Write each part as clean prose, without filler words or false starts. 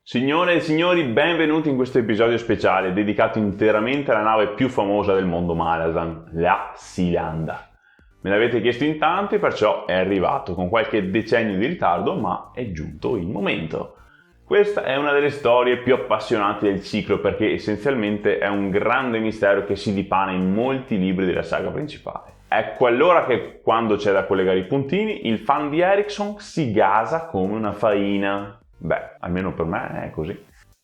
Signore e signori, benvenuti in questo episodio speciale dedicato interamente alla nave più famosa del mondo Malasan, la Silanda. Me l'avete chiesto in tanti, perciò è arrivato con qualche decennio di ritardo, ma è giunto il momento. Questa è una delle storie più appassionanti del ciclo perché essenzialmente è un grande mistero che si dipana in molti libri della saga principale. Ecco allora che quando c'è da collegare i puntini, il fan di Erickson si gasa come una faina. Beh, almeno per me è così.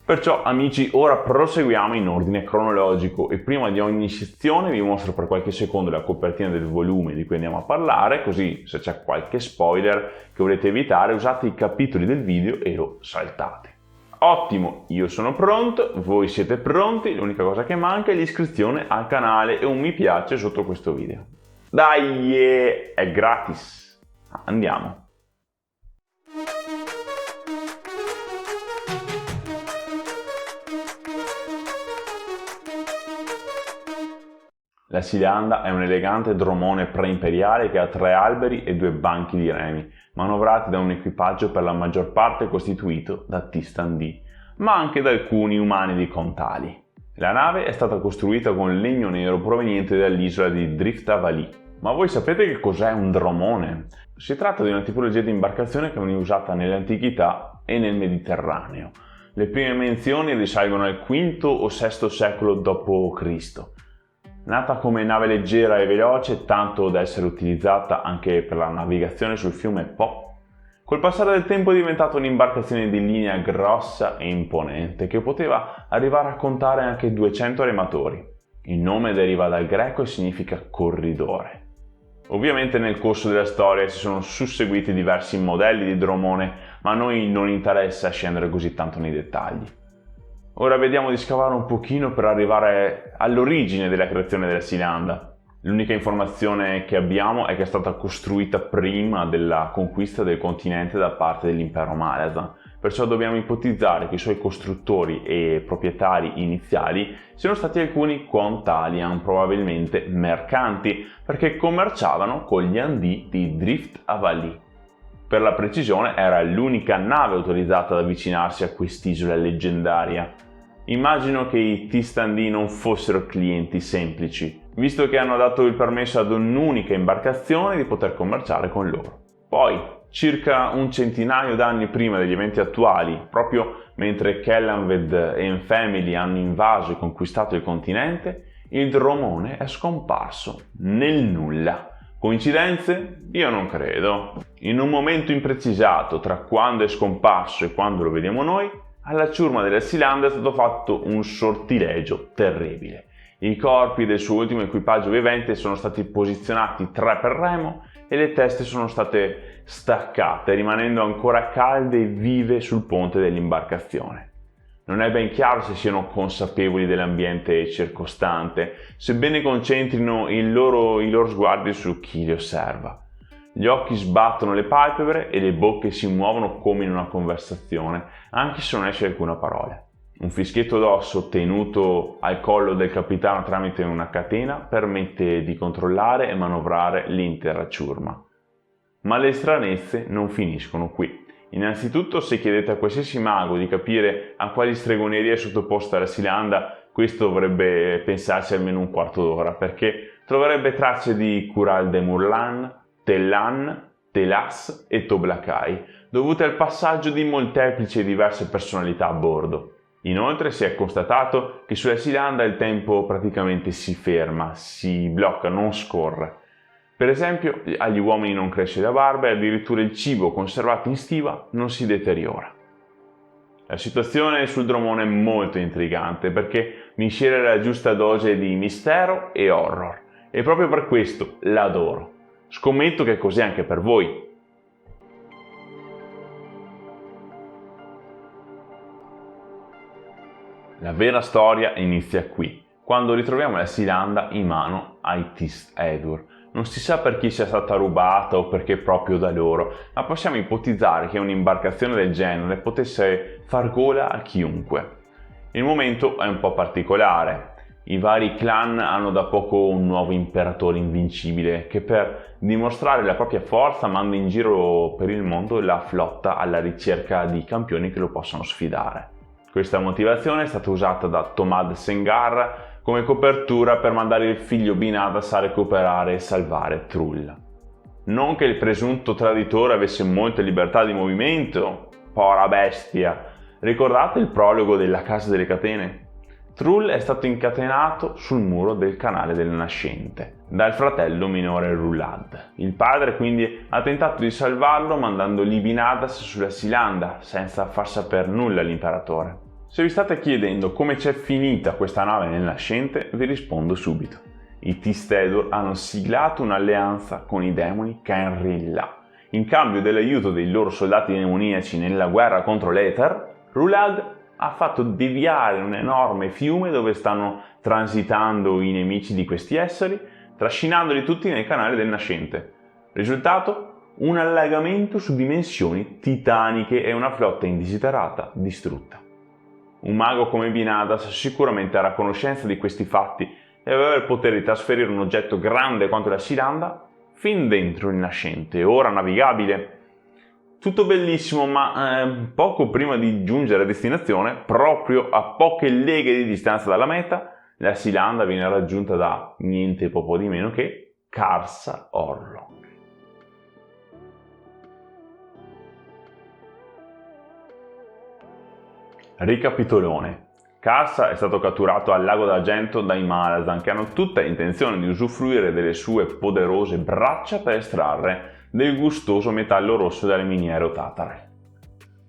Perciò, amici, ora proseguiamo in ordine cronologico e prima di ogni sezione vi mostro per qualche secondo la copertina del volume di cui andiamo a parlare, così se c'è qualche spoiler che volete evitare usate i capitoli del video e lo saltate. Ottimo, io sono pronto, voi siete pronti, l'unica cosa che manca è l'iscrizione al canale e un mi piace sotto questo video. Dai, è gratis! Andiamo! La Silanda è un elegante dromone preimperiale che ha 3 alberi e 2 banchi di remi, manovrati da un equipaggio per la maggior parte costituito da Tistandi, ma anche da alcuni umani di Kontali. La nave è stata costruita con legno nero proveniente dall'isola di Driftavali. Ma voi sapete che cos'è un dromone? Si tratta di una tipologia di imbarcazione che veniva usata nell'antichità e nel Mediterraneo. Le prime menzioni risalgono al V o VI secolo d.C. Nata come nave leggera e veloce, tanto da essere utilizzata anche per la navigazione sul fiume Po, col passare del tempo è diventata un'imbarcazione di linea grossa e imponente che poteva arrivare a contare anche 200 rematori. Il nome deriva dal greco e significa corridore. Ovviamente nel corso della storia si sono susseguiti diversi modelli di dromone, ma a noi non interessa scendere così tanto nei dettagli. Ora vediamo di scavare un pochino per arrivare all'origine della creazione della Silanda. L'unica informazione che abbiamo è che è stata costruita prima della conquista del continente da parte dell'impero Malasan, perciò dobbiamo ipotizzare che i suoi costruttori e proprietari iniziali siano stati alcuni Kontalian, probabilmente mercanti, perché commerciavano con gli Andi di Driftavali. Per la precisione era l'unica nave autorizzata ad avvicinarsi a quest'isola leggendaria. Immagino che i Tistandi non fossero clienti semplici, visto che hanno dato il permesso ad un'unica imbarcazione di poter commerciare con loro. Poi, circa un centinaio d'anni prima degli eventi attuali, proprio mentre Kellanved e Enfamily hanno invaso e conquistato il continente, il dromone è scomparso nel nulla. Coincidenze? Io non credo. In un momento imprecisato tra quando è scomparso e quando lo vediamo noi, alla ciurma della Silanda è stato fatto un sortilegio terribile. I corpi del suo ultimo equipaggio vivente sono stati posizionati 3 per remo e le teste sono state staccate, rimanendo ancora calde e vive sul ponte dell'imbarcazione. Non è ben chiaro se siano consapevoli dell'ambiente circostante, sebbene concentrino i loro sguardi su chi li osserva. Gli occhi sbattono le palpebre e le bocche si muovono come in una conversazione, anche se non esce alcuna parola. Un fischietto d'osso tenuto al collo del capitano tramite una catena permette di controllare e manovrare l'intera ciurma. Ma le stranezze non finiscono qui. Innanzitutto, se chiedete a qualsiasi mago di capire a quali stregonerie è sottoposta la Silanda, questo dovrebbe pensarsi almeno un quarto d'ora, perché troverebbe tracce di Cural de Murlan, Tellan, Telas e Toblakai, dovute al passaggio di molteplici e diverse personalità a bordo. Inoltre si è constatato che sulla Silanda il tempo praticamente si ferma, si blocca, non scorre. Per esempio, agli uomini non cresce la barba e addirittura il cibo conservato in stiva non si deteriora. La situazione sul dromone è molto intrigante perché miscela la giusta dose di mistero e horror e proprio per questo l'adoro. Scommetto che è così anche per voi. La vera storia inizia qui, quando ritroviamo la Silanda in mano ai Tist-Edur. Non si sa per chi sia stata rubata o perché proprio da loro, ma possiamo ipotizzare che un'imbarcazione del genere potesse far gola a chiunque. Il momento è un po' particolare. I vari clan hanno da poco un nuovo imperatore invincibile che per dimostrare la propria forza manda in giro per il mondo la flotta alla ricerca di campioni che lo possano sfidare. Questa motivazione è stata usata da Tomad Sengar come copertura per mandare il figlio Binadas a recuperare e salvare Trull. Non che il presunto traditore avesse molta libertà di movimento, povera bestia. Ricordate il prologo della Casa delle Catene? Trull è stato incatenato sul muro del canale del Nascente dal fratello minore Rulad. Il padre quindi ha tentato di salvarlo mandando Libinadas sulla Silanda senza far saper nulla all'imperatore. Se vi state chiedendo come c'è finita questa nave nel Nascente, vi rispondo subito. I T-Stedur hanno siglato un'alleanza con i demoni Kenrilla. In cambio dell'aiuto dei loro soldati demoniaci nella guerra contro l'Ether, Rulad ha fatto deviare un enorme fiume dove stanno transitando i nemici di questi esseri, trascinandoli tutti nel canale del Nascente. Risultato? Un allagamento su dimensioni titaniche e una flotta indesiderata distrutta. Un mago come Binadas sicuramente era a conoscenza di questi fatti e aveva il potere di trasferire un oggetto grande quanto la Silanda fin dentro il Nascente, ora navigabile. Tutto bellissimo, ma poco prima di giungere a destinazione, proprio a poche leghe di distanza dalla meta, la Silanda viene raggiunta da niente poco di meno che Karsa Orlong. Ricapitolone. Karsa è stato catturato al Lago d'Argento dai Malazan, che hanno tutta intenzione di usufruire delle sue poderose braccia per estrarre del gustoso metallo rosso dalle miniere tatare.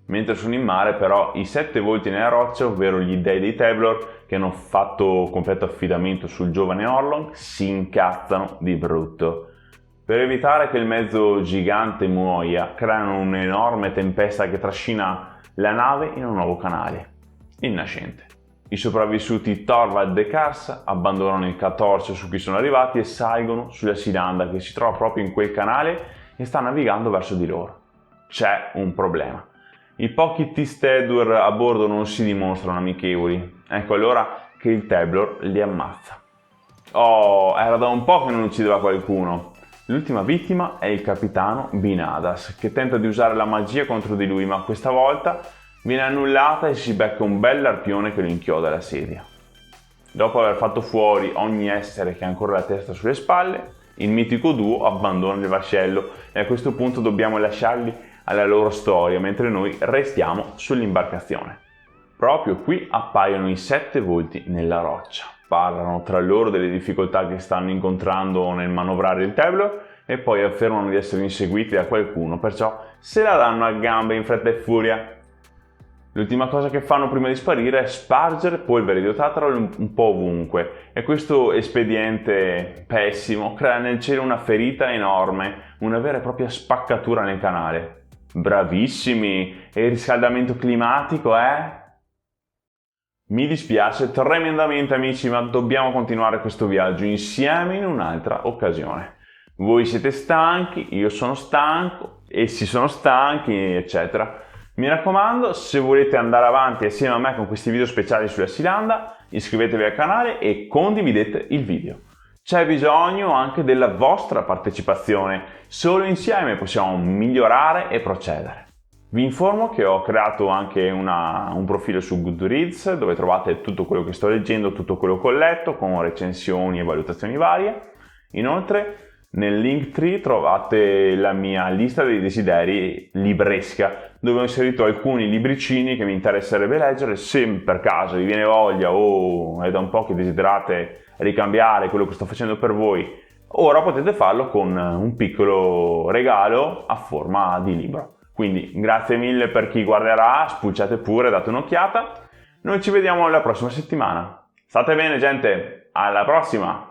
Mentre sono in mare, però, i 7 volti nella roccia, ovvero gli dei dei Teblor, che hanno fatto completo affidamento sul giovane Orlong, si incazzano di brutto. Per evitare che il mezzo gigante muoia, creano un'enorme tempesta che trascina la nave in un nuovo canale, il Nascente. I sopravvissuti Torvald e Karsa abbandonano il K-Torch su cui sono arrivati e salgono sulla Silanda che si trova proprio in quel canale e sta navigando verso di loro. C'è un problema. I pochi T-Stedur a bordo non si dimostrano amichevoli. Ecco allora che il Teblor li ammazza. Oh, era da un po' che non uccideva qualcuno. L'ultima vittima è il capitano Binadas, che tenta di usare la magia contro di lui, ma questa volta viene annullata e si becca un bel arpione che lo inchioda alla sedia. Dopo aver fatto fuori ogni essere che ha ancora la testa sulle spalle, il mitico duo abbandona il vascello e a questo punto dobbiamo lasciarli alla loro storia, mentre noi restiamo sull'imbarcazione. Proprio qui appaiono i 7 volti nella roccia. Parlano tra loro delle difficoltà che stanno incontrando nel manovrare il Teblor e poi affermano di essere inseguiti da qualcuno, perciò se la danno a gambe in fretta e furia. L'ultima cosa che fanno prima di sparire è spargere polvere di Otatral un po' ovunque e questo espediente pessimo crea nel cielo una ferita enorme, una vera e propria spaccatura nel canale. Bravissimi! E il riscaldamento climatico, Mi dispiace tremendamente amici, ma dobbiamo continuare questo viaggio insieme in un'altra occasione. Voi siete stanchi, io sono stanco, essi sono stanchi, eccetera. Mi raccomando, se volete andare avanti assieme a me con questi video speciali sulla Silanda, iscrivetevi al canale e condividete il video. C'è bisogno anche della vostra partecipazione, solo insieme possiamo migliorare e procedere. Vi informo che ho creato anche un profilo su Goodreads dove trovate tutto quello che sto leggendo, tutto quello che ho letto, con recensioni e valutazioni varie. Inoltre, nel Linktree trovate la mia lista dei desideri libresca, dove ho inserito alcuni libricini che mi interesserebbe leggere se per caso vi viene voglia o è da un po' che desiderate ricambiare quello che sto facendo per voi. Ora potete farlo con un piccolo regalo a forma di libro. Quindi grazie mille per chi guarderà, spulciate pure, date un'occhiata. Noi ci vediamo la prossima settimana. State bene gente, alla prossima!